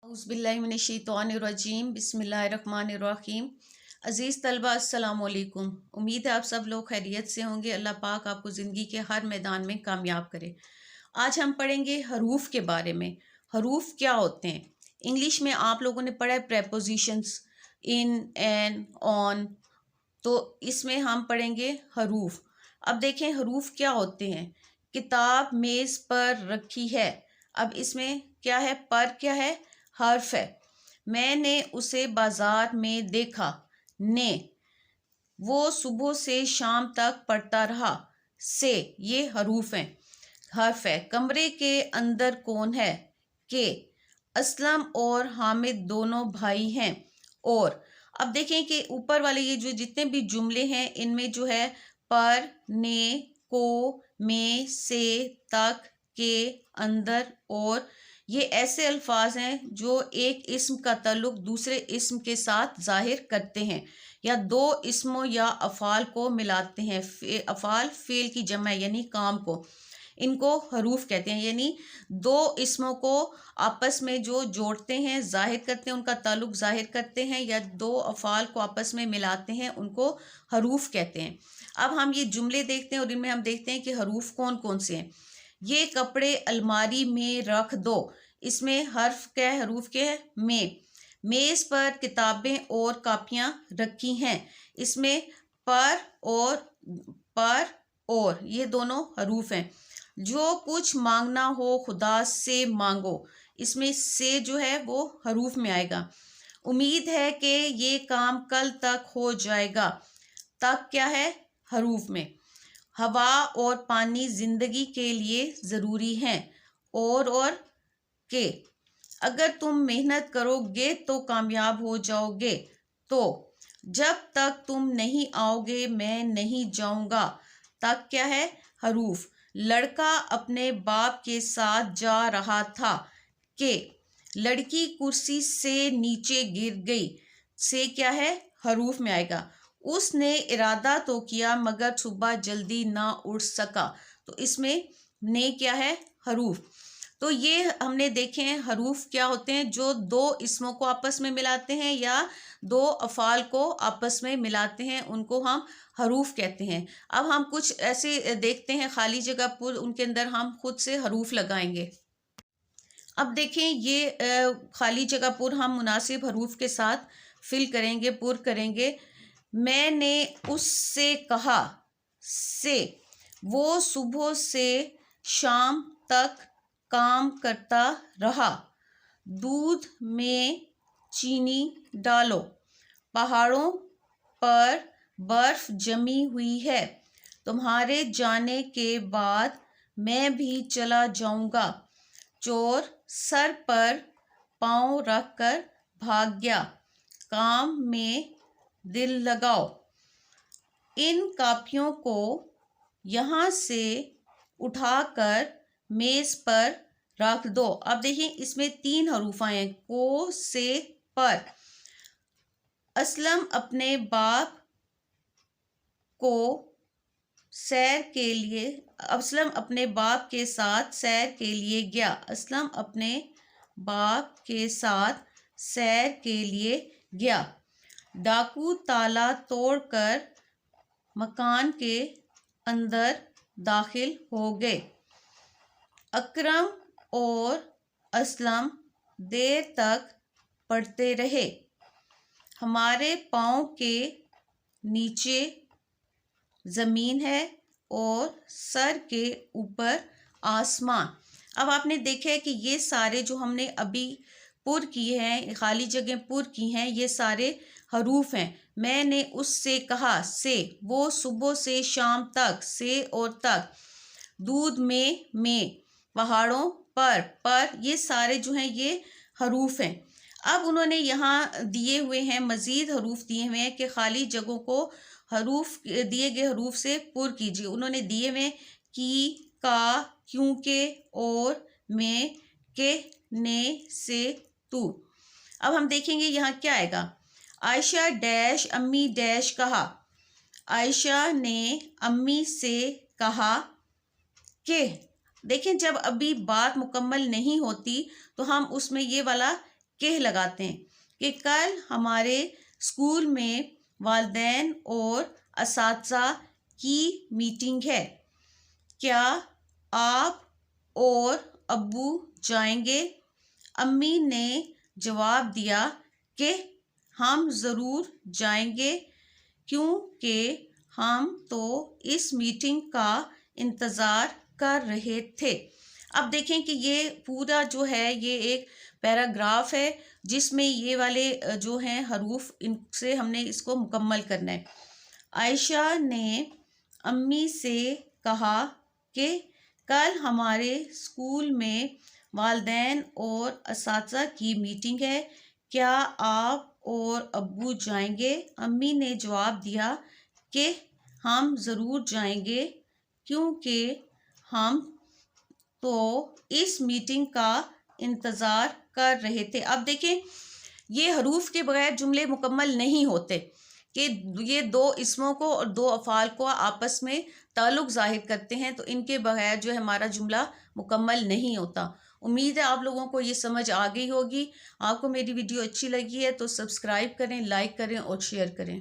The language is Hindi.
औज़ुबिल्लाहिमिनश्शैतानिर्रजीम बिस्मिल्लाहिर्रहमानिर्रहीम। अज़ीज़ तलबा अस्सलाम वालेकुम। उम्मीद है आप सब लोग खैरियत से होंगे। अल्लाह पाक आपको ज़िंदगी के हर मैदान में कामयाब करे। आज हम पढ़ेंगे हरूफ के बारे में। हरूफ क्या होते हैं? इंग्लिश में आप लोगों ने पढ़ा है प्रेपोजिशंस, इन, एन, ऑन। तो इसमें हम पढ़ेंगे हरूफ। अब देखें हरूफ क्या होते हैं। किताब मेज़ पर रखी है। अब इसमें क्या है? पर क्या है? हर्फ है। मैंने उसे बाजार में देखा। ने, वो सुबह से शाम तक पढ़ता रहा। से, ये हरूफ हैं, हर्फ है। कमरे के अंदर कौन है? के, असलम और हामिद दोनों भाई हैं। और अब देखें कि ऊपर वाले ये जो जितने भी जुमले हैं इनमें जो है पर, ने, को, में, से, तक, के, अंदर और, ये ऐसे अल्फाज हैं जो एक इस्म का ताल्लुक दूसरे इस्म के साथ जाहिर करते हैं या दो इस्मों या अफ़ाल को मिलाते हैं। अफ़ाल फ़ेल की जमा यानी काम को, इनको हरूफ कहते हैं। यानी दो इस्मों को आपस में जो जोड़ते हैं, जाहिर करते हैं, उनका ताल्लुक जाहिर करते हैं या दो अफ़ाल को आपस में मिलाते हैं, उनको हरूफ कहते हैं। अब हम ये जुमले देखते हैं और इनमें हम देखते हैं कि हरूफ कौन कौन से हैं। ये कपड़े अलमारी में रख दो। इसमें हर्फ क्या है? हरूफ के है में। मेज़ पर किताबें और कापियां रखी हैं। इसमें पर और ये दोनों हरूफ हैं। जो कुछ मांगना हो खुदा से मांगो। इसमें से जो है वो हरूफ में आएगा। उम्मीद है कि ये काम कल तक हो जाएगा। तक क्या है? हरूफ में। हवा और पानी जिंदगी के लिए ज़रूरी हैं। और के, अगर तुम मेहनत करोगे तो कामयाब हो जाओगे। तो जब तक तुम नहीं आओगे मैं नहीं जाऊंगा। तक क्या है? हरूफ। लड़का अपने बाप के साथ जा रहा था। के, लड़की कुर्सी से नीचे गिर गई। से क्या है? हरूफ में आएगा। उसने इरादा तो किया मगर सुबह जल्दी ना उठ सका। तो इसमें ने क्या है? हरूफ। तो ये हमने देखे हैं हरूफ क्या होते हैं, जो दो इसमों को आपस में मिलाते हैं या दो अफ़ाल को आपस में मिलाते हैं, उनको हम हरूफ कहते हैं। अब हम कुछ ऐसे देखते हैं खाली जगह पर, उनके अंदर हम खुद से हरूफ लगाएंगे। अब देखें ये खाली जगह पर हम मुनासिब हरूफ के साथ फिल करेंगे, पुर करेंगे। मैंने उससे कहा। से, वो सुबह से शाम तक काम करता रहा। दूध में चीनी डालो। पहाड़ों पर बर्फ जमी हुई है। तुम्हारे जाने के बाद मैं भी चला जाऊंगा। चोर सर पर पांव रखकर भाग गया। काम में दिल लगाओ। इन कापियों को यहाँ से उठाकर मेज़ पर रख दो। अब देखिए इसमें तीन हरूफ आए हैं, को, से, पर। असलम अपने बाप को सैर के लिए असलम अपने बाप के साथ सैर के लिए गया। असलम अपने बाप के साथ सैर के लिए गया। डाकू ताला तोड़कर मकान के अंदर दाखिल हो गए। अकरम और असलम देर तक पढ़ते रहे। हमारे पाँव के नीचे ज़मीन है और सर के ऊपर आसमान। अब आपने देखा है कि ये सारे जो हमने अभी पुर किए हैं, खाली जगह पुर की हैं, ये सारे हरूफ हैं। मैंने उससे कहा। से, वो सुबह से शाम तक। से और तक। दूध में। पहाड़ों पर, ये सारे जो हैं ये हरूफ हैं। अब उन्होंने यहाँ दिए हुए हैं, मज़ीद हरूफ दिए हुए हैं कि खाली जगहों को हरूफ दिए गए हरूफ से पुर कीजिए। उन्होंने दिए हुए की, का, क्योंकि, और, में, के, ने, से, तू। अब हम देखेंगे यहाँ क्या आएगा। आयशा डैश अम्मी डैश कहा। आयशा ने अम्मी से कहा कि, देखें जब अभी बात मुकम्मल नहीं होती तो हम उसमें ये वाला के लगाते हैं कि कल हमारे स्कूल में वालिदैन और असातिज़ा की मीटिंग है, क्या आप और अब्बू जाएंगे? अम्मी ने जवाब दिया कि हम ज़रूर जाएंगे क्योंकि हम तो इस मीटिंग का इंतज़ार कर रहे थे। अब देखें कि ये पूरा जो है ये एक पैराग्राफ है जिसमें ये वाले जो हैं हरूफ, इनसे हमने इसको मुकम्मल करना है। आयशा ने अम्मी से कहा कि कल हमारे स्कूल में वालिदैन और असातिज़ा की मीटिंग है, क्या आप और अब्बू जाएंगे? अम्मी ने जवाब दिया कि हम ज़रूर जाएंगे क्योंकि हम तो इस मीटिंग का इंतज़ार कर रहे थे। अब देखें ये हरूफ के बगैर जुमले मुकम्मल नहीं होते कि ये दो इसमों को और दो अफ़ाल को आपस में ताल्लुक़ ज़ाहिर करते हैं, तो इनके बगैर जो है हमारा जुमला मुकम्मल नहीं होता। उम्मीद है आप लोगों को ये समझ आ गई होगी। आपको मेरी वीडियो अच्छी लगी है तो सब्सक्राइब करें, लाइक करें और शेयर करें।